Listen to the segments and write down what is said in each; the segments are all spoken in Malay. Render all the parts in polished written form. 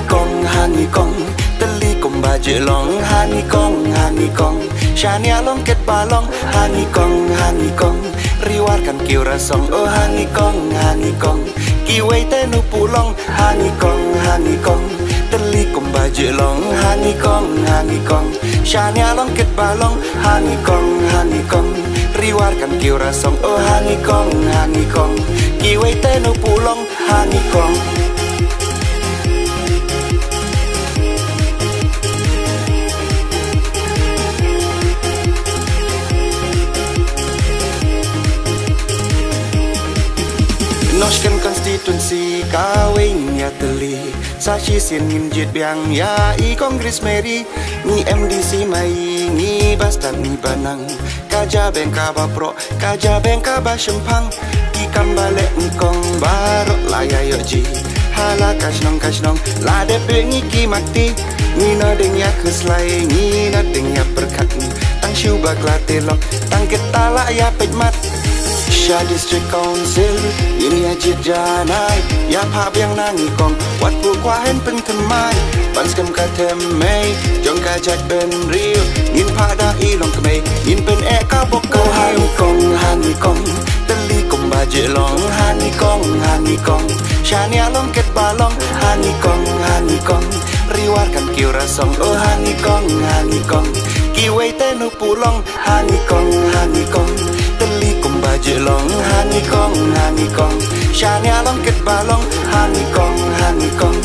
hangi kong teli kom baje long hangi kong shania long ket balong hangi kong riwarkan kiu rasong oh hangi kong kiwei tenu pulong hangi kong teli kom baje long hangi kong shania long ket balong hangi kong riwarkan kiu rasong oh hangi kong kiwei tenu pulong hangi kong. Noskan konstitusi kawin ya teli sashi sin ngin jit biang ya i kongres meri ni MDC mai ni bastan ni banang kaja bengka bapro kaja bengka basempang ki kambale ngkong barok laya yoji hala kasnong la de bengi ki mati ni na deng ya keslai ni na deng ya berkat tang shu baklate lok tang ketala ya pejmat Sha District Council ini ajit janai ya phap yang nangi kong wat pu kwa hen pen themai ban skam ka themai jong ka jat ben riu ngin pha da i long kmei ngin pen e ka bok ko hangi kong teli kom baje long hangi kong shania long ket balong hangi kong riwarkan kiu rasong oh hangi kong kiwei tenu pulong hangi kong teli kom baje long hangi kong shania long ket balong hangi kong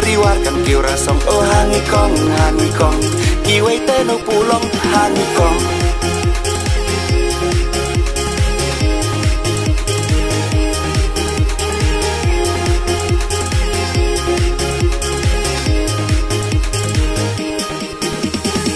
riwarkan kiu rasong oh hangi kong kiwei tenu pulong hangi kong.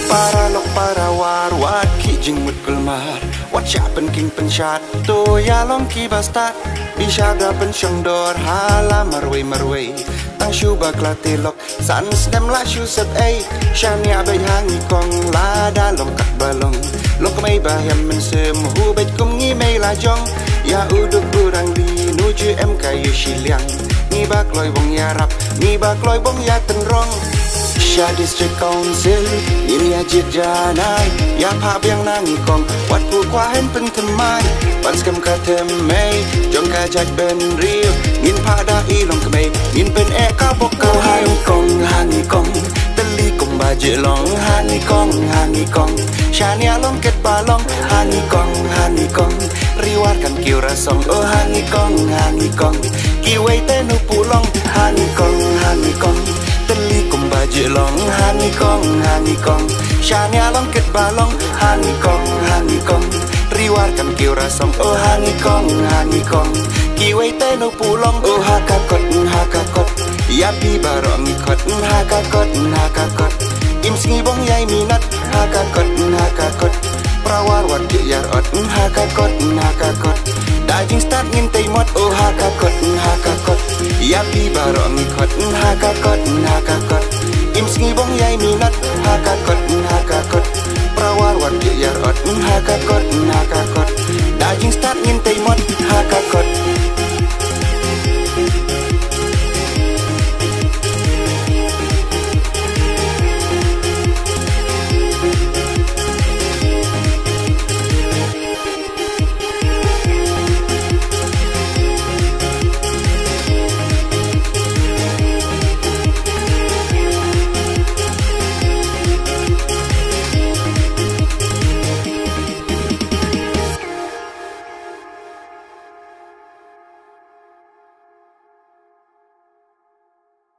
Para lok para war wat ki jing mut kulmar wat cha pen king pen shat to ya long ki bastat bisa da pen shong dor hala marwei tang shu baklate lok san stem la shu set ai shania bai hangi kong la da long kat balong lok mai ba hem men sem hu bet kum ngi mai la jong ya uduk burang di nuju em kayu shiliang ni ba kloi bong ya rap ni ba kloi bong ya ten rong Sha District Council ini ajit janai ya phap yang nangi kong wat pu kwa hen pen themai ban skam ka themai jong ka jat ben riu ngin pha da i long kmei ngin pen e ka bok ko hangi kong teli kom baje long hangi kong shania long ket balong hangi kong riwarkan kiu rasong oh hangi kong kiwei tenu pulong hangi kong teli kom baje long hangi kong shania long ket balong hangi kong riwarkan kiu rasong oh hangi kong kiwei tenu pulong oh hakakot ya pi barong ikot hakakot imsingi bong yai minat hakakot prawar wat yar ot hakakot daging start ngin tei mot oh hakakot ya pi barong ikot hakakot imsingi bong yai minat hakakot prawar wat yar ot hakakot daging start ngin tei mot